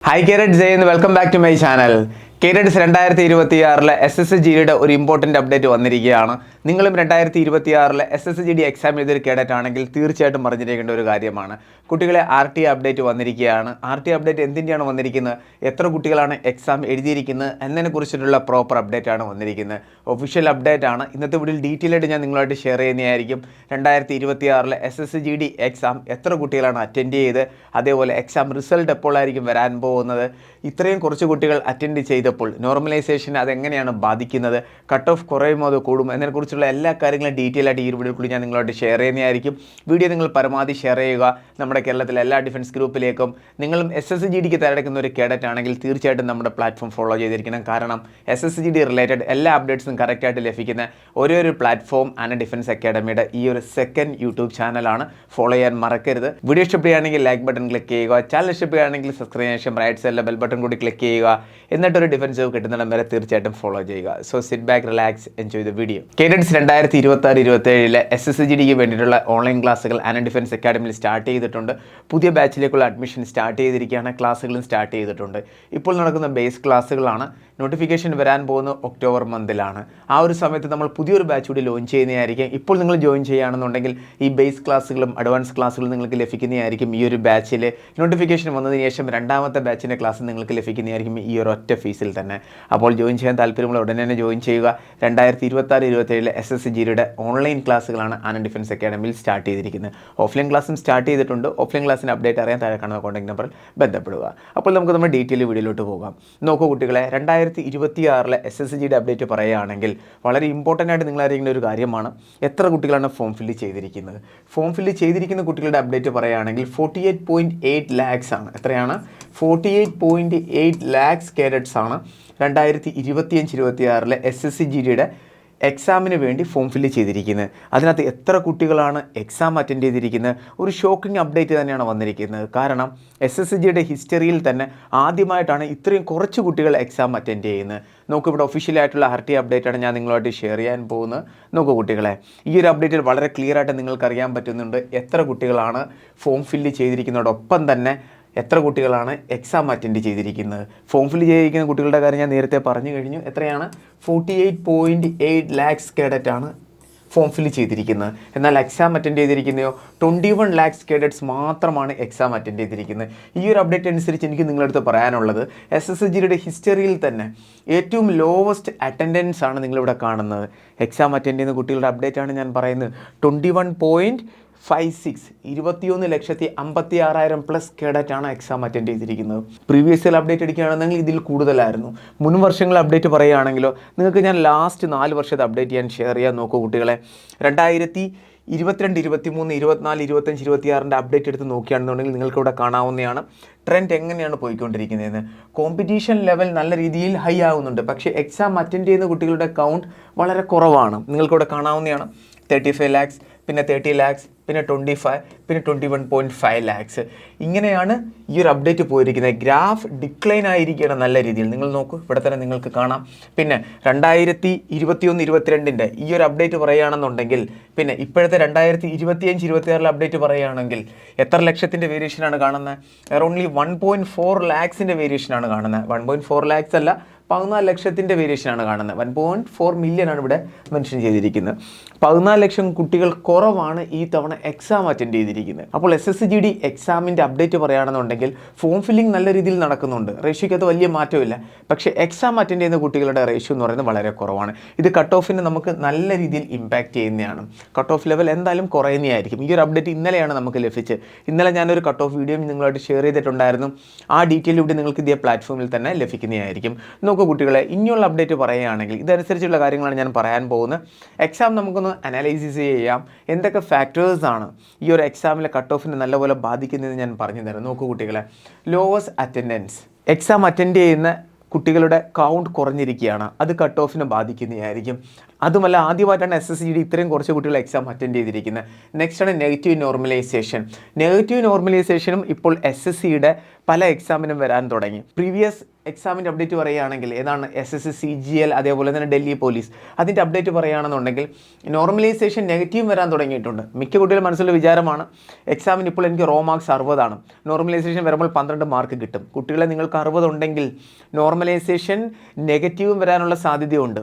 Hi Kirat Zain, welcome back to my channel. കേരഡ്സ് 2026 SSGD ഒരു important update വന്നിരിക്കുകയാണ്. നിങ്ങളും 2026 SSGD exam എഴുതിയൊരു cadet ആണെങ്കിൽ തീർച്ചയായിട്ടും പറഞ്ഞിരിക്കേണ്ട ഒരു കാര്യമാണ്. കുട്ടികളെ RT അപ്ഡേറ്റ് വന്നിരിക്കുകയാണ്. RT അപ്ഡേറ്റ് എന്തിൻ്റെയാണ് വന്നിരിക്കുന്നത്, എത്ര കുട്ടികളാണ് എക്സാം എഴുതിയിരിക്കുന്നത് എന്നതിനെക്കുറിച്ചിട്ടുള്ള പ്രോപ്പർ അപ്ഡേറ്റ് ആണ് വന്നിരിക്കുന്നത്. ഒഫീഷ്യൽ അപ്ഡേറ്റ് ആണ്. ഇന്നത്തെ വീഡിയോയിൽ ഡീറ്റെയിൽ ആയിട്ട് ഞാൻ നിങ്ങളുമായിട്ട് ഷെയർ ചെയ്യുന്നതായിരിക്കും. 2026 SSGD എക്സാം എത്ര കുട്ടികളാണ് അറ്റൻഡ് ചെയ്ത്, അതേപോലെ എക്സാം റിസൾട്ട് എപ്പോഴായിരിക്കും വരാൻ പോകുന്നത്, ഇത്രയും കുറച്ച് കുട്ടികൾ അറ്റൻഡ് ചെയ്തപ്പോൾ നോർമലൈസേഷൻ അതെങ്ങനെയാണ് ബാധിക്കുന്നത്, കട്ട് ഓഫ് കുറയുമോ അത് കൂടും എന്നതിനെക്കുറിച്ചുള്ള എല്ലാ കാര്യങ്ങളും ഡീറ്റെയിൽ ആയിട്ട് ഈ വീഡിയോയിൽ കൂടി ഞാൻ നിങ്ങളോട് ഷെയർ ചെയ്യുന്നതായിരിക്കും. വീഡിയോ നിങ്ങൾ പരമാവധി ഷെയർ ചെയ്യുക. നമ്മുടെ കേരളത്തിലെ എല്ലാ ഡിഫൻസ് ഗ്രൂപ്പിലേക്കും നിങ്ങളും SSGDക്ക് തയ്യാറെടുക്കുന്ന ഒരു കേഡറ്റ് ആണെങ്കിൽ തീർച്ചയായിട്ടും നമ്മുടെ പ്ലാറ്റ്ഫോം ഫോളോ ചെയ്തിരിക്കണം. കാരണം SSGD റിലേറ്റഡ് എല്ലാ അപ്ഡേറ്റ്സും കറക്റ്റായിട്ട് ലഭിക്കുന്ന ഒരു പ്ലാറ്റ്ഫോം ആണ് ഡിഫൻസ് അക്കാഡമിയുടെ ഈ ഒരു സെക്കൻഡ് യൂട്യൂബ് ചാനലാണ്. ഫോളോ ചെയ്യാൻ മറക്കരുത്. വീഡിയോ ഇഷ്ടപ്പെടുകയാണെങ്കിൽ ലൈക്ക് ബട്ടൺ ക്ലിക്ക് ചെയ്യുക. ചാനൽ ഇഷ്ടപ്പെടുകയാണെങ്കിൽ സബ്സ്ക്രൈബ് ശേഷം റൈറ്റ് സൈഡിലെ ബെൽ ബട്ടൺ കൂടി ക്ലിക്ക് ചെയ്യുക. എന്നിട്ടൊരു ഡിഫൻസ് കിട്ടുന്നിടം വരെ തീർച്ചയായിട്ടും ഫോളോ ചെയ്യുക. So sit back, relax, enjoy the video. Cadets 2026-27 SSGDക്ക് വേണ്ടിയിട്ടുള്ള ഓൺലൈൻ ക്ലാസ്സുകൾ ആൻഡ് ഡിഫൻസ് അക്കാഡമിയിൽ സ്റ്റാർട്ട് ചെയ്തിട്ടുണ്ട്. പുതിയ ബാച്ചിലേക്കുള്ള അഡ്മിഷൻ സ്റ്റാർട്ട് ചെയ്തിരിക്കുകയാണ്. ക്ലാസ്സുകളും സ്റ്റാർട്ട് ചെയ്തിട്ടുണ്ട്. ഇപ്പോൾ നടക്കുന്ന ബേസ് ക്ലാസ്സുകളാണ്. നോട്ടിഫിക്കേഷൻ വരാൻ പോകുന്ന ഒക്ടോബർ മന്തിലാണ്. ആ ഒരു സമയത്ത് നമ്മൾ പുതിയൊരു ബാച്ച് കൂടി ലോഞ്ച് ചെയ്യുന്നതായിരിക്കും. ഇപ്പോൾ നിങ്ങൾ ജോയിൻ ചെയ്യുകയാണെന്നുണ്ടെങ്കിൽ ഈ ബേസ് ക്ലാസ്സുകളും അഡ്വാൻസ് ക്ലാസ്സുകളും നിങ്ങൾക്ക് ലഭിക്കുന്നതായിരിക്കും. ഈ ഒരു ബാച്ചിൽ നോട്ടിഫിക്കേഷൻ വന്നതിന് ശേഷം രണ്ടാമത്തെ ബാച്ചിൻ്റെ ക്ലാസ് നിങ്ങൾക്ക് ലഭിക്കുന്നതായിരിക്കും ഈ ഒരു ഒറ്റ ഫീസിൽ തന്നെ. അപ്പോൾ ജോയിൻ ചെയ്യാൻ താല്പര്യമുള്ള ഉടനെ തന്നെ ജോയിൻ ചെയ്യുക. 2026-27 SSGDയുടെ ഓൺലൈൻ ക്ലാസ്സുകളാണ് ആനന്ദ് ഡിഫൻസ് അക്കാഡമിയിൽ സ്റ്റാർട്ട് ചെയ്തിരിക്കുന്നത്. ഓഫ്ലൈൻ ക്ലാസ്സും സ്റ്റാർട്ട് ചെയ്തിട്ടുണ്ട്. ഓഫ്ലൈൻ ക്ലാസ്സിൻ്റെ അപ്ഡേറ്റ് അറിയാൻ താഴെ കാണുന്ന കോൺടാക്ട് നമ്പറിൽ ബന്ധപ്പെടുക. അപ്പോൾ നമുക്ക് നമ്മുടെ ഡീറ്റെയിൽ വീഡിയോയിലോട്ട് പോകാം. നോക്കൂ കുട്ടികളെ, 2026 SSGD അപ്ഡേറ്റ് പറയുകയാണെങ്കിൽ വളരെ ഇമ്പോർട്ടൻ്റ് ആയിട്ട് നിങ്ങൾ അറിയേണ്ട ഒരു കാര്യമാണ് എത്ര കുട്ടികളാണ് ഫോം ഫില്ല് ചെയ്തിരിക്കുന്നത്. ഫോം ഫില്ല് ചെയ്തിരിക്കുന്ന കുട്ടികളുടെ അപ്ഡേറ്റ് പറയുകയാണെങ്കിൽ 48.8 lakhs ആണ്. എത്രയാണ്? 48.8 lakhs കേഡറ്റ്സ് ആണ് 2025-26 SSGDയുടെ എക്സാമിന് വേണ്ടി ഫോം ഫില്ല് ചെയ്തിരിക്കുന്നത്. അതിനകത്ത് എത്ര കുട്ടികളാണ് എക്സാം അറ്റൻഡ് ചെയ്തിരിക്കുന്നത്? ഒരു ഷോക്കിംഗ് അപ്ഡേറ്റ് തന്നെയാണ് വന്നിരിക്കുന്നത്. കാരണം SSGDയുടെ ഹിസ്റ്ററിയിൽ തന്നെ ആദ്യമായിട്ടാണ് ഇത്രയും കുറച്ച് കുട്ടികൾ എക്സാം അറ്റൻഡ് ചെയ്യുന്നത്. നോക്കൂ, ഇവിടെ ഒഫീഷ്യലായിട്ടുള്ള RT അപ്ഡേറ്റാണ് ഞാൻ നിങ്ങളുമായിട്ട് ഷെയർ ചെയ്യാൻ പോകുന്നത്. നോക്കൂ കുട്ടികളെ, ഈ ഒരു അപ്ഡേറ്റിൽ വളരെ ക്ലിയർ ആയിട്ട് നിങ്ങൾക്ക് അറിയാൻ പറ്റുന്നുണ്ട് എത്ര കുട്ടികളാണ് ഫോം ഫില്ല് ചെയ്തിരിക്കുന്നതോടൊപ്പം തന്നെ എത്ര കുട്ടികളാണ് എക്സാം അറ്റൻഡ് ചെയ്തിരിക്കുന്നത്. ഫോം ഫില്ല് ചെയ്തിരിക്കുന്ന കുട്ടികളുടെ കാര്യം ഞാൻ നേരത്തെ പറഞ്ഞു കഴിഞ്ഞു. എത്രയാണ്? 48.8 lakhs കേഡറ്റാണ് ഫോം ഫില്ല് ചെയ്തിരിക്കുന്നത്. എന്നാൽ എക്സാം അറ്റൻഡ് ചെയ്തിരിക്കുന്നതോ 21 lakhs കേഡറ്റ്സ് മാത്രമാണ് എക്സാം അറ്റൻഡ് ചെയ്തിരിക്കുന്നത്. ഈ ഒരു അപ്ഡേറ്റ് അനുസരിച്ച് എനിക്ക് നിങ്ങളടുത്ത് പറയാനുള്ളത് SSGDയുടെ ഹിസ്റ്ററിയിൽ തന്നെ ഏറ്റവും ലോവസ്റ്റ് അറ്റൻഡൻസ് ആണ് നിങ്ങളിവിടെ കാണുന്നത്. എക്സാം അറ്റൻഡ് ചെയ്യുന്ന കുട്ടികളുടെ അപ്ഡേറ്റാണ് ഞാൻ പറയുന്നത്. 21.56 21,56,000+ കേഡറ്റാണ് എക്സാം അറ്റൻഡ് ചെയ്തിരിക്കുന്നത്. പ്രീവിയസ് ഇയർ അപ്ഡേറ്റ് അടിക്കുകയാണെന്നെങ്കിൽ ഇതിൽ കൂടുതലായിരുന്നു. മുൻ വർഷങ്ങൾ അപ്ഡേറ്റ് പറയുകയാണെങ്കിലോ നിങ്ങൾക്ക് ഞാൻ ലാസ്റ്റ് 4 വർഷത്തെ അപ്ഡേറ്റ് ഞാൻ ഷെയർ ചെയ്യാൻ നോക്കൂ കുട്ടികളെ. 2022, 23, 24, 25, 26 അപ്ഡേറ്റ് എടുത്ത് നോക്കുകയാണെന്നുണ്ടെങ്കിൽ നിങ്ങൾക്കിവിടെ കാണാവുന്നതാണ് ട്രെൻഡ് എങ്ങനെയാണ് പോയിക്കൊണ്ടിരിക്കുന്നതെന്ന്. കോമ്പറ്റീഷൻ ലെവൽ നല്ല രീതിയിൽ ഹൈ ആകുന്നുണ്ട്. പക്ഷേ എക്സാം അറ്റൻഡ് ചെയ്യുന്ന കുട്ടികളുടെ കൗണ്ട് വളരെ കുറവാണ്. നിങ്ങൾക്കിവിടെ കാണാവുന്നതാണ് 35 lakhs, പിന്നെ 30 lakhs, പിന്നെ 25, പിന്നെ 21.5 lakhs. ഇങ്ങനെയാണ് ഈ ഒരു അപ്ഡേറ്റ് പോയിരിക്കുന്നത്. ഗ്രാഫ് ഡിക്ലൈൻ ആയിരിക്കുകയാണ് നല്ല രീതിയിൽ. നിങ്ങൾ നോക്കൂ, ഇവിടെ തന്നെ നിങ്ങൾക്ക് കാണാം. പിന്നെ 2021-22 ഈ ഒരു അപ്ഡേറ്റ് പറയുകയാണെന്നുണ്ടെങ്കിൽ, പിന്നെ ഇപ്പോഴത്തെ 2025-26 അപ്ഡേറ്റ് പറയുകയാണെങ്കിൽ എത്ര ലക്ഷത്തിൻ്റെ വേരിയേഷനാണ് കാണുന്നത്? ഓൺലി 1.4 lakhs വേരിയേഷനാണ് കാണുന്നത്. 1.4 lakhs അല്ല, 14 ലക്ഷത്തിൻ്റെ വേരിയേഷനാണ് കാണുന്നത്. 1.4 million ആണ് ഇവിടെ മെൻഷൻ ചെയ്തിരിക്കുന്നത്. 14 ലക്ഷം കുട്ടികൾ കുറവാണ് ഈ തവണ എക്സാം അറ്റൻഡ് ചെയ്തിരിക്കുന്നത്. അപ്പോൾ SSGD എക്സാമിൻ്റെ അപ്ഡേറ്റ് പറയുകയാണെന്നുണ്ടെങ്കിൽ ഫോം ഫില്ലിംഗ് നല്ല രീതിയിൽ നടക്കുന്നുണ്ട്. റേഷ്യോയ്ക്കകത്ത് വലിയ മാറ്റമില്ല. പക്ഷേ എക്സാം അറ്റൻഡ് ചെയ്യുന്ന കുട്ടികളുടെ റേഷ്യോ എന്ന് പറയുന്നത് വളരെ കുറവാണ്. ഇത് കട്ട് ഓഫിന് നമുക്ക് നല്ല രീതിയിൽ ഇമ്പാക്റ്റ് ചെയ്യുന്നതാണ്. കട്ട് ഓഫ് ലെവൽ എന്തായാലും കുറയുന്നതായിരിക്കും. ഈ ഒരു അപ്ഡേറ്റ് ഇന്നലെയാണ് നമുക്ക് ലഭിച്ചത്. ഇന്നലെ ഞാനൊരു കട്ട് ഓഫ് വീഡിയോ നിങ്ങളായിട്ട് ഷെയർ ചെയ്തിട്ടുണ്ടായിരുന്നു. ആ ഡീറ്റെയിൽ ഇവിടെ നിങ്ങൾക്ക് ഇതേ പ്ലാറ്റ്ഫോമിൽ തന്നെ ലഭിക്കുന്നതായിരിക്കും. നോക്കൂ കുട്ടികളെ, ഇനിയുള്ള അപ്ഡേറ്റ് പറയുകയാണെങ്കിൽ ഇതനുസരിച്ചുള്ള കാര്യങ്ങളാണ് ഞാൻ പറയാൻ പോകുന്നത്. എക്സാം നമുക്കൊന്ന് അനലൈസിസ് ചെയ്യാം. എന്തൊക്കെ ഫാക്ടേഴ്സ് ആണ് ഈ ഒരു എക്സാമിലെ കട്ട് ഓഫിനെ നല്ലപോലെ ബാധിക്കുന്നതെന്ന് ഞാൻ പറഞ്ഞു തരാം. നോക്കൂ കുട്ടികളെ, ലോവസ്റ്റ് അറ്റൻഡൻസ്, എക്സാം അറ്റൻഡ് ചെയ്യുന്ന കുട്ടികളുടെ കൗണ്ട് കുറഞ്ഞിരിക്കുകയാണ്. അത് കട്ട് ഓഫിനെ ബാധിക്കുന്നതായിരിക്കും. അതുമല്ല, ആദ്യമായിട്ടാണ് SSGD ഇത്രയും കുറച്ച് കുട്ടികൾ എക്സാം അറ്റൻഡ് ചെയ്തിരിക്കുന്നത്. നെക്സ്റ്റ് ആണ് നെഗറ്റീവ് നോർമലൈസേഷൻ. നെഗറ്റീവ് നോർമലൈസേഷനും ഇപ്പോൾ SSCയുടെ പല എക്സാമിനും വരാൻ തുടങ്ങി. പ്രീവിയസ് എക്സാമിൻ്റെ അപ്ഡേറ്റ് പറയുകയാണെങ്കിൽ ഏതാണ് SSC CGL അതേപോലെ തന്നെ ഡൽഹി പോലീസ് അതിൻ്റെ അപ്ഡേറ്റ് പറയുകയാണെന്നുണ്ടെങ്കിൽ നോർമലൈസേഷൻ നെഗറ്റീവ് വരാൻ തുടങ്ങിയിട്ടുണ്ട്. മിക്ക കുട്ടികളുടെ മനസ്സിലുള്ള വിചാരമാണ് എക്സാമിന് ഇപ്പോൾ എനിക്ക് റോ മാർക്സ് 60 ആണ്, നോർമലൈസേഷൻ വരുമ്പോൾ 12 മാർക്ക് കിട്ടും. കുട്ടികളെ നിങ്ങൾക്ക് 60 ഉണ്ടെങ്കിൽ നോർമലൈസേഷൻ നെഗറ്റീവും വരാനുള്ള സാധ്യതയുണ്ട്.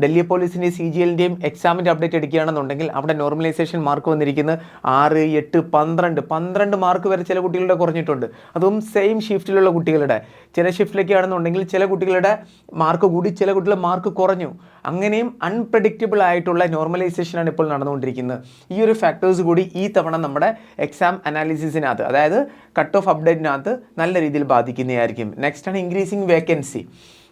ഡൽഹി പോലീസിൻ്റെയും CGLൻ്റെയും എക്സാമിൻ്റെ അപ്ഡേറ്റ് എടുക്കുകയാണെന്നുണ്ടെങ്കിൽ അവിടെ നോർമലൈസേഷൻ മാർക്ക് വന്നിരിക്കുന്നത് 6, 8, 12 മാർക്ക് വരെ ചില കുട്ടികളുടെ കുറഞ്ഞിട്ടുണ്ട്. അതും സെയിം ഷിഫ്റ്റിലുള്ള കുട്ടികളുടെ. ചില ഷിഫ്റ്റിലൊക്കെ ആണെന്നുണ്ടെങ്കിൽ ചില കുട്ടികളുടെ മാർക്ക് കൂടി, ചില കുട്ടികളുടെ മാർക്ക് കുറഞ്ഞു. അങ്ങനെയും അൺപ്രഡിക്റ്റബിൾ ആയിട്ടുള്ള നോർമലൈസേഷനാണ് ഇപ്പോൾ നടന്നുകൊണ്ടിരിക്കുന്നത്. ഈ ഒരു ഫാക്ടേഴ്സ് കൂടി ഈ തവണ നമ്മുടെ എക്സാം അനാലിസിസിനകത്ത്, അതായത് കട്ട് ഓഫ് അപ്ഡേറ്റിനകത്ത് നല്ല രീതിയിൽ ബാധിക്കുന്നതായിരിക്കും. നെക്സ്റ്റ് ആണ് ഇൻക്രീസിങ്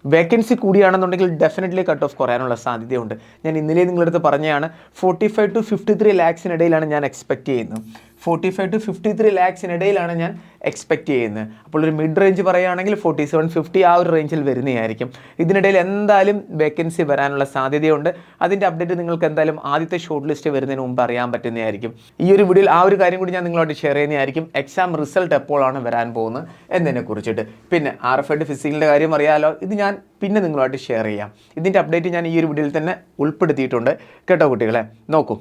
വേക്കൻസി കൂടിയാണെന്നുണ്ടെങ്കിൽ ഡെഫിനറ്റ്ലി കട്ട് ഓഫ് കുറയാനുള്ള സാധ്യതയുണ്ട്. ഞാൻ ഇന്നലെ നിങ്ങളടുത്ത് പറഞ്ഞതാണ് 45 to 53 ലാക്സിനിടയിലാണ് ഞാൻ എക്സ്പെക്റ്റ് ചെയ്യുന്നത്. 45 to 53 ലാക്സിനിടയിലാണ് ഞാൻ എക്സ്പെക്റ്റ് ചെയ്യുന്നത്. അപ്പോൾ ഒരു മിഡ് റേഞ്ച് പറയുകയാണെങ്കിൽ 47-50 ആ ഒരു റേഞ്ചിൽ വരുന്നതായിരിക്കും. ഇതിനിടയിൽ എന്തായാലും വേക്കൻസി വരാനുള്ള സാധ്യതയുണ്ട്. അതിൻ്റെ അപ്ഡേറ്റ് നിങ്ങൾക്ക് എന്തായാലും ആദ്യത്തെ ഷോർട്ട് ലിസ്റ്റ് വരുന്നതിന് മുമ്പ് അറിയാൻ പറ്റുന്നതായിരിക്കും. ഈ ഒരു വീഡിയോയിൽ ആ ഒരു കാര്യം കൂടി ഞാൻ നിങ്ങളോട് ഷെയർ ചെയ്യുന്നതായിരിക്കും. എക്സാം റിസൾട്ട് എപ്പോഴാണ് വരാൻ പോകുന്നത് എന്നതിനെ കുറിച്ചിട്ട്. പിന്നെ RFID ഫിസിക്കലിൻ്റെ കാര്യം അറിയാമല്ലോ, ഇത് ഞാൻ പിന്നെ നിങ്ങളുമായിട്ട് ഷെയർ ചെയ്യാം. ഇതിൻ്റെ അപ്ഡേറ്റ് ഞാൻ ഈ ഒരു വീഡിയോയിൽ തന്നെ ഉൾപ്പെടുത്തിയിട്ടുണ്ട് കേട്ടോ കുട്ടികളെ. നോക്കൂ,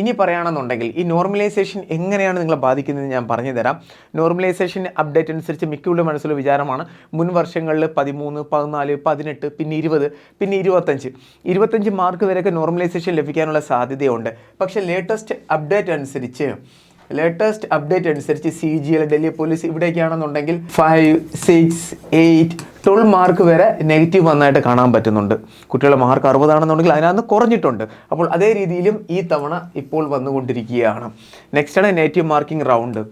ഇനി പറയുകയാണെന്നുണ്ടെങ്കിൽ ഈ നോർമലൈസേഷൻ എങ്ങനെയാണ് നിങ്ങളെ ബാധിക്കുന്നത് ഞാൻ പറഞ്ഞു തരാം. നോർമലൈസേഷൻ അപ്ഡേറ്റ് അനുസരിച്ച് മിക്കുള്ള മനസ്സിലുള്ള വിചാരമാണ് മുൻ വർഷങ്ങളിൽ 13, 14, 18, പിന്നെ 20, പിന്നെ 25 മാർക്ക് വരെയൊക്കെ നോർമലൈസേഷൻ ലഭിക്കാനുള്ള സാധ്യതയുണ്ട്. പക്ഷേ ലേറ്റസ്റ്റ് അപ്ഡേറ്റ് അനുസരിച്ച് CGL, ഡൽഹി പോലീസ് ഇവിടേക്കാണെന്നുണ്ടെങ്കിൽ 5, 6, 8, 12 മാർക്ക് വരെ നെഗറ്റീവ് വന്നായിട്ട് കാണാൻ പറ്റുന്നുണ്ട്. കുട്ടികളുടെ മാർക്ക് 60 ആണെന്നുണ്ടെങ്കിൽ അതിനകത്ത് കുറഞ്ഞിട്ടുണ്ട്. അപ്പോൾ അതേ രീതിയിലും ഈ തവണ ഇപ്പോൾ വന്നുകൊണ്ടിരിക്കുകയാണ്. നെക്സ്റ്റ് ആണ് നെഗറ്റീവ് മാർക്കിംഗ് റൗണ്ട്.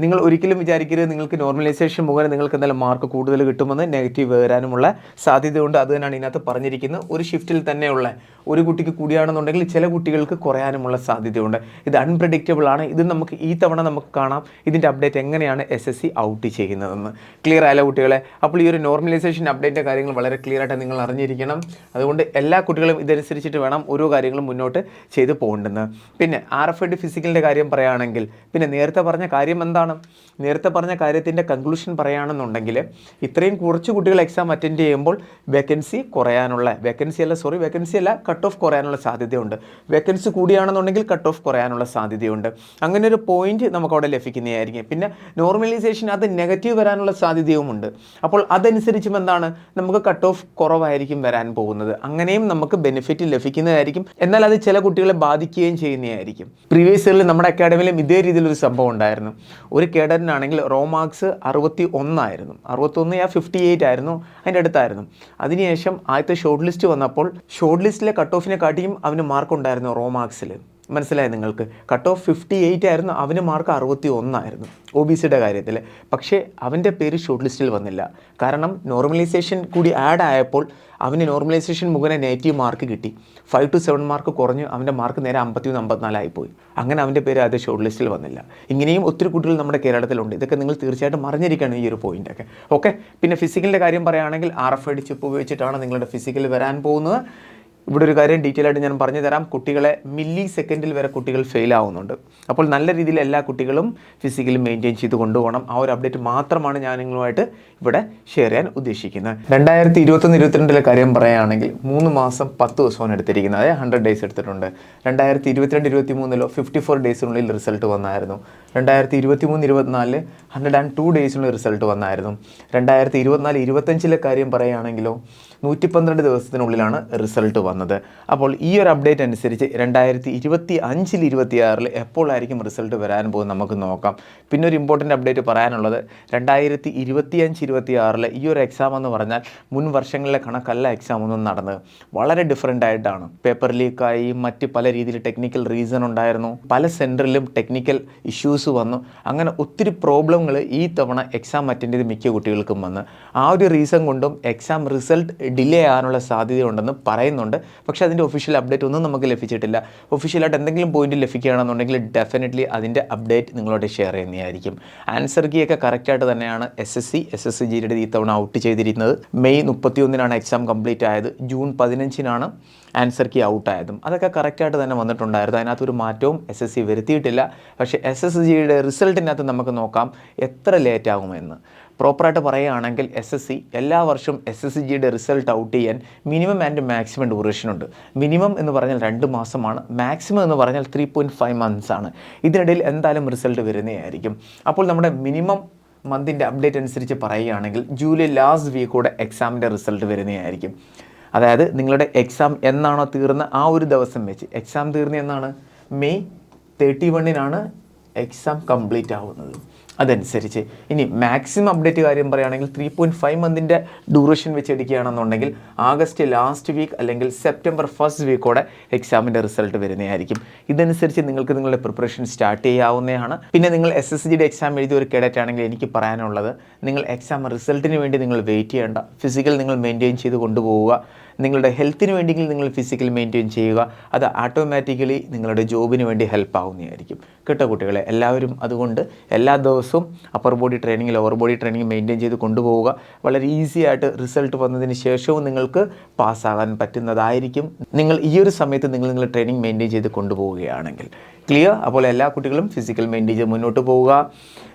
നിങ്ങൾ ഒരിക്കലും വിചാരിക്കരുത് നിങ്ങൾക്ക് നോർമലൈസേഷൻ മുഖേന നിങ്ങൾക്ക് എന്തായാലും മാർക്ക് കൂടുതൽ കിട്ടുമെന്ന്. നെഗറ്റീവ് വരാനുമുള്ള സാധ്യതയുണ്ട്. അത് തന്നെയാണ് ഇതിനകത്ത് പറഞ്ഞിരിക്കുന്നത്. ഒരു ഷിഫ്റ്റിൽ തന്നെയുള്ള ഒരു കുട്ടിക്ക് കൂടിയാണെന്നുണ്ടെങ്കിൽ ചില കുട്ടികൾക്ക് കുറയാനുമുള്ള സാധ്യതയുണ്ട്. ഇത് അൺപ്രഡിക്റ്റബിൾ ആണ്. ഇത് നമുക്ക് ഈ തവണ നമുക്ക് കാണാം ഇതിൻ്റെ അപ്ഡേറ്റ് എങ്ങനെയാണ് SSC ഔട്ട് ചെയ്യുന്നതെന്ന്. ക്ലിയർ ആയല്ലോ കുട്ടികളെ? അപ്പോൾ ഈ ഒരു നോർമലൈസേഷൻ അപ്ഡേറ്റിൻ്റെ കാര്യങ്ങൾ വളരെ ക്ലിയർ ആയിട്ട് നിങ്ങൾ അറിഞ്ഞിരിക്കണം. അതുകൊണ്ട് എല്ലാ കുട്ടികളും ഇതനുസരിച്ചിട്ട് വേണം ഓരോ കാര്യങ്ങളും മുന്നോട്ട് ചെയ്ത് പോകേണ്ടത്. പിന്നെ RFID ഫിസിക്കലിൻ്റെ കാര്യം പറയുകയാണെങ്കിൽ, പിന്നെ നേരത്തെ പറഞ്ഞ കാര്യം എന്താണ്? നേരത്തെ പറഞ്ഞ കാര്യത്തിൻ്റെ കൺക്ലൂഷൻ പറയുകയാണെന്നുണ്ടെങ്കിൽ ഇത്രയും കുറച്ച് കുട്ടികൾ എക്സാം അറ്റൻഡ് ചെയ്യുമ്പോൾ വേക്കൻസി അല്ല കട്ട് ഓഫ് കുറയാനുള്ള സാധ്യതയുണ്ട്. വേക്കൻസി കൂടിയാണെന്നുണ്ടെങ്കിൽ കട്ട് ഓഫ് കുറയാനുള്ള സാധ്യതയുണ്ട്. അങ്ങനെ ഒരു പോയിന്റ് നമുക്ക് അവിടെ ലഭിക്കുന്നതായിരിക്കും. പിന്നെ നോർമലൈസേഷൻ അത് നെഗറ്റീവ് വരാനുള്ള സാധ്യതയുമുണ്ട്. അപ്പോൾ അതനുസരിച്ചും എന്താണ് നമുക്ക് കട്ട് ഓഫ് കുറവായിരിക്കും വരാൻ പോകുന്നത്. അങ്ങനെയും നമുക്ക് ബെനിഫിറ്റ് ലഭിക്കുന്നതായിരിക്കും. എന്നാൽ അത് ചില കുട്ടികളെ ബാധിക്കുകയും ചെയ്യുന്നതായിരിക്കും. പ്രീവിയസ് ഇയറിൽ നമ്മുടെ അക്കാഡമിയിലും ഇതേ രീതിയിലൊരു സംഭവം ഉണ്ടായിരുന്നു. ഒരു കേഡറ്റിനാണെങ്കിൽ റോ മാർക്സ് 61 ആയിരുന്നു, 58 ആയിരുന്നു, അതിൻ്റെ അടുത്തായിരുന്നു. അതിനുശേഷം ആദ്യത്തെ ഷോർട്ട് ലിസ്റ്റ് വന്നപ്പോൾ ഷോർട്ട് ലിസ്റ്റിലെ കട്ട് ഓഫിനെ കാട്ടിയും അവന് മാർക്ക് ഉണ്ടായിരുന്നു റോ മാർക്സിൽ. മനസ്സിലായി നിങ്ങൾക്ക്? കട്ട് ഓഫ് 58 ആയിരുന്നു, അവന് മാർക്ക് 61 ആയിരുന്നു OBCയുടെ കാര്യത്തിൽ. പക്ഷേ അവൻ്റെ പേര് ഷോർട്ട് ലിസ്റ്റിൽ വന്നില്ല. കാരണം നോർമലൈസേഷൻ കൂടി ആഡ് ആയപ്പോൾ അവന് നോർമലൈസേഷൻ മുഖേന നെഗറ്റീവ് മാർക്ക് കിട്ടി. 5 to 7 മാർക്ക് കുറഞ്ഞ് അവൻ്റെ മാർക്ക് നേരെ 53, 54 ആയിപ്പോയി. അങ്ങനെ അവൻ്റെ പേര് ആദ്യം ഷോർട്ട് ലിസ്റ്റിൽ വന്നില്ല. ഇങ്ങനെയും ഒത്തിരി കുട്ടികൾ നമ്മുടെ കേരളത്തിലുണ്ട്. ഇതൊക്കെ നിങ്ങൾ തീർച്ചയായിട്ടും അറിഞ്ഞിരിക്കണം ഈ ഒരു പോയിൻ്റൊക്കെ. ഓക്കെ, പിന്നെ ഫിസിക്കലിൻ്റെ കാര്യം പറയുകയാണെങ്കിൽ RFID ചിപ്പ് ഉപയോഗിച്ചിട്ടാണ് നിങ്ങളുടെ ഫിസിക്കൽ വരാൻ പോകുന്നത്. ഇവിടെ ഒരു കാര്യം ഡീറ്റെയിൽ ആയിട്ട് ഞാൻ പറഞ്ഞു തരാം. കുട്ടികളെ മില്ലി സെക്കൻഡിൽ വരെ കുട്ടികൾ ഫെയിൽ ആവുന്നുണ്ട്. അപ്പോൾ നല്ല രീതിയിൽ എല്ലാ കുട്ടികളും ഫിസിക്കൽ മെയിൻറ്റെയിൻ ചെയ്ത് കൊണ്ടുപോകണം. ആ ഒരു അപ്ഡേറ്റ് മാത്രമാണ് ഞാൻ നിങ്ങളുമായിട്ട് ഇവിടെ ഷെയർ ചെയ്യാൻ ഉദ്ദേശിക്കുന്നത്. 2021-22 കാര്യം പറയുകയാണെങ്കിൽ 3 മാസം 10 ദിവസമാണ് എടുത്തിരിക്കുന്നത്. അതായത് 100 ഡേയ്സ് എടുത്തിട്ടുണ്ട്. 2022-23 54 ഡേയ്സിനുള്ളിൽ റിസൾട്ട് വന്നായിരുന്നു. 2023-24 102 ഡേയ്സിനുള്ളിൽ റിസൾട്ട് വന്നായിരുന്നു. 2024-25 കാര്യം പറയുകയാണെങ്കിലോ 112 ദിവസത്തിനുള്ളിലാണ് റിസൾട്ട് വന്നത്. അപ്പോൾ ഈ ഒരു അപ്ഡേറ്റ് അനുസരിച്ച് 2025-26 എപ്പോഴായിരിക്കും റിസൾട്ട് വരാൻ പോകുന്നത് നമുക്ക് നോക്കാം. പിന്നെ ഒരു ഇമ്പോർട്ടൻ്റ് അപ്ഡേറ്റ് പറയാനുള്ളത് 2025-26 ഈ ഒരു എക്സാം എന്ന് പറഞ്ഞാൽ മുൻ വർഷങ്ങളിലെ കണക്കല്ല എക്സാം ഒന്നും നടന്നത്. വളരെ ഡിഫറെൻ്റ് ആയിട്ടാണ്. പേപ്പർ ലീക്കായി, മറ്റ് പല രീതിയിൽ ടെക്നിക്കൽ റീസൺ ഉണ്ടായിരുന്നു. പല സെൻറ്ററിലും ടെക്നിക്കൽ ഇഷ്യൂസ് വന്നു. അങ്ങനെ ഒത്തിരി പ്രോബ്ലങ്ങൾ ഈ തവണ എക്സാം അറ്റൻഡ് ചെയ്ത് മിക്ക കുട്ടികൾക്കും വന്ന് ആ ഒരു റീസൺ കൊണ്ടും എക്സാം റിസൾട്ട് ഡിലേ ആകാനുള്ള സാധ്യതയുണ്ടെന്ന് പറയുന്നുണ്ട്. പക്ഷേ അതിൻ്റെ ഒഫീഷ്യൽ അപ്ഡേറ്റ് ഒന്നും നമുക്ക് ലഭിച്ചിട്ടില്ല. ഒഫീഷ്യലായിട്ട് എന്തെങ്കിലും പോയിന്റ് ലഭിക്കുകയാണെന്നുണ്ടെങ്കിൽ ഡെഫിനറ്റ്ലി അതിൻ്റെ അപ്ഡേറ്റ് നിങ്ങളോട് ഷെയർ ചെയ്യുന്നതായിരിക്കും. ആൻസർ കീയൊക്കെ കറക്റ്റായിട്ട് തന്നെയാണ് SSCGയുടെ ഈ തവണ ഔട്ട് ചെയ്തിരിക്കുന്നത്. മെയ് 31 എക്സാം കംപ്ലീറ്റ് ആയത്. ജൂൺ 15 ആൻസർ കീ ഔട്ടായതും അതൊക്കെ കറക്റ്റായിട്ട് തന്നെ വന്നിട്ടുണ്ടായിരുന്നു. അതിനകത്തൊരു മാറ്റവും SSC വരുത്തിയിട്ടില്ല. പക്ഷേ SSCGയുടെ റിസൾട്ടിനകത്ത് നമുക്ക് നോക്കാം എത്ര ലേറ്റ് ആകുമെന്ന്. പ്രോപ്പറായിട്ട് പറയുകയാണെങ്കിൽ SSC എല്ലാ വർഷവും SSCGയുടെ റിസൾട്ട് ഔട്ട് ചെയ്യാൻ മിനിമം ആൻഡ് മാക്സിമം ഡ്യൂറേഷൻ ഉണ്ട്. മിനിമം എന്ന് പറഞ്ഞാൽ 2 മാസമാണ്, മാക്സിമം എന്ന് പറഞ്ഞാൽ 3.5 മന്ത്സ് ആണ്. ഇതിനിടയിൽ എന്തായാലും റിസൾട്ട് വരുന്നതായിരിക്കും. അപ്പോൾ നമ്മുടെ മിനിമം മന്തിൻ്റെ അപ്ഡേറ്റ് അനുസരിച്ച് പറയുകയാണെങ്കിൽ ജൂലൈ ലാസ്റ്റ് വീക്കോടെ എക്സാമിൻ്റെ റിസൾട്ട് വരുന്നതായിരിക്കും. അതായത് നിങ്ങളുടെ എക്സാം എന്നാണോ തീർന്ന ആ ഒരു ദിവസം വെച്ച്, എക്സാം തീർന്ന എന്നാണ് മെയ് 31 എക്സാം കംപ്ലീറ്റ് ആവുന്നത്. അതനുസരിച്ച് ഇനി മാക്സിമം അപ്ഡേറ്റ് കാര്യം പറയുകയാണെങ്കിൽ 3.5 മന്തിൻ്റെ ഡ്യൂറേഷൻ വെച്ച് എടുക്കുകയാണെന്നുണ്ടെങ്കിൽ ആഗസ്റ്റ് ലാസ്റ്റ് വീക്ക് അല്ലെങ്കിൽ സെപ്റ്റംബർ ഫസ്റ്റ് വീക്കോടെ എക്സാമിൻ്റെ റിസൾട്ട് വരുന്നതായിരിക്കും. ഇതനുസരിച്ച് നിങ്ങൾക്ക് നിങ്ങളുടെ പ്രിപ്പറേഷൻ സ്റ്റാർട്ട് ചെയ്യാവുന്നതാണ്. പിന്നെ നിങ്ങൾ SSCGയുടെ എക്സാം എഴുതിയ ഒരു കേഡറ്റ് ആണെങ്കിൽ എനിക്ക് പറയാനുള്ളത്, നിങ്ങൾ എക്സാം റിസൾട്ടിന് വേണ്ടി നിങ്ങൾ വെയിറ്റ് ചെയ്യേണ്ട. ഫിസിക്കൽ നിങ്ങൾ മെയിൻറ്റെയിൻ ചെയ്ത് കൊണ്ടുപോവുക. നിങ്ങളുടെ ഹെൽത്തിന് വേണ്ടിയെങ്കിൽ നിങ്ങൾ ഫിസിക്കൽ മെയിൻറ്റെയിൻ ചെയ്യുക. അത് ഓട്ടോമാറ്റിക്കലി നിങ്ങളുടെ ജോബിന് വേണ്ടി ഹെൽപ്പ് ആവുന്നതായിരിക്കും. കേട്ടോ കുട്ടികളെ, എല്ലാവരും അതുകൊണ്ട് എല്ലാ ദിവസവും upper body training lower body training maintain ചെയ്ത് കൊണ്ടുപോവുക. വളരെ ഈസി ആയിട്ട് റിസൾട്ട് വന്നതിന് ശേഷവും നിങ്ങൾക്ക് പാസ്സാകാൻ പറ്റുന്നതായിരിക്കും, നിങ്ങൾ ഈ ഒരു സമയത്ത് നിങ്ങൾ ട്രെയിനിങ് മെയിൻറ്റെയിൻ ചെയ്ത് കൊണ്ടുപോവുകയാണെങ്കിൽ. ക്ലിയർ? അപ്പോൾ എല്ലാ കുട്ടികളും ഫിസിക്കൽ മെയിൻറ്റെയിൻ ചെയ്ത് മുന്നോട്ട് പോവുക.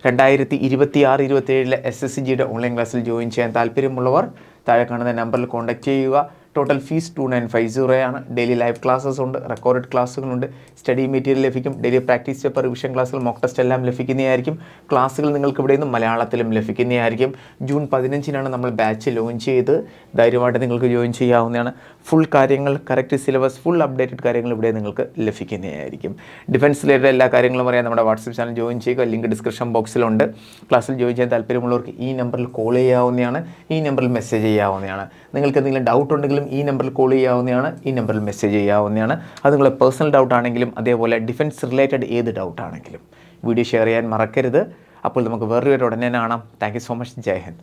2026-27 SSCGയുടെ ഓൺലൈൻ ക്ലാസ്സിൽ ജോയിൻ ചെയ്യാൻ താല്പര്യമുള്ളവർ താഴെ കാണുന്ന നമ്പറിൽ കോൺടാക്റ്റ് ചെയ്യുക. ടോട്ടൽ ഫീസ് 2950 ആണ്. ഡെയിലി ലൈവ് ക്ലാസ്സസ് ഉണ്ട്, റെക്കോർഡഡ് ക്ലാസ്സുകളുണ്ട്, സ്റ്റഡി മെറ്റീരിയൽ ലഭിക്കും, ഡെയിലി പ്രാക്ടീസ് പേപ്പർ, റിവിഷൻ ക്ലാസ്സുകൾ, മോക്ക് ടെസ്റ്റ് എല്ലാം ലഭിക്കുന്നതായിരിക്കും. ക്ലാസ്സുകൾ നിങ്ങൾക്ക് ഇവിടെ നിന്ന് മലയാളത്തിലും ലഭിക്കുന്നതായിരിക്കും. ജൂൺ 15 നമ്മൾ ബാച്ച് ലോഞ്ച് ചെയ്ത് ധൈര്യമായിട്ട് നിങ്ങൾക്ക് ജോയിൻ ചെയ്യാവുന്നതാണ്. ഫുൾ കാര്യങ്ങൾ, കറക്റ്റ് സിലബസ്, ഫുൾ അപ്ഡേറ്റഡ് കാര്യങ്ങൾ ഇവിടെ നിങ്ങൾക്ക് ലഭിക്കുന്നതായിരിക്കും. ഡിഫൻസ് റിലേറ്റഡ് എല്ലാ കാര്യങ്ങളും അറിയാൻ നമ്മുടെ വാട്സപ്പ് ചാനൽ ജോയിൻ ചെയ്യുക. ലിങ്ക് ഡിസ്ക്രിപ്ഷൻ ബോക്സിലുണ്ട്. ക്ലാസ്സിൽ ജോയിൻ ചെയ്യാൻ താല്പര്യമുള്ളവർക്ക് ഈ നമ്പറിൽ കോൾ ചെയ്യാവുന്നതാണ്, ഈ നമ്പറിൽ മെസ്സേജ് ചെയ്യാവുന്നതാണ്. നിങ്ങൾക്ക് എന്തെങ്കിലും ഡൗട്ട് ഉണ്ടെങ്കിലും ഈ നമ്പറിൽ കോൾ ചെയ്യാവുന്നതാണ്, ഈ നമ്പറിൽ മെസ്സേജ് ചെയ്യാവുന്നതാണ്. അത് നിങ്ങളുടെ പേഴ്സണൽ ഡൗട്ട് ആണെങ്കിലും അതേപോലെ ഡിഫൻസ് റിലേറ്റഡ് ഏത് ഡൗട്ട് ആണെങ്കിലും വീഡിയോ ഷെയർ ചെയ്യാൻ മറക്കരുത്. അപ്പോൾ നമുക്ക് വേറൊരു ഉടനെ കാണാം. Thank you so much. Jai Hind.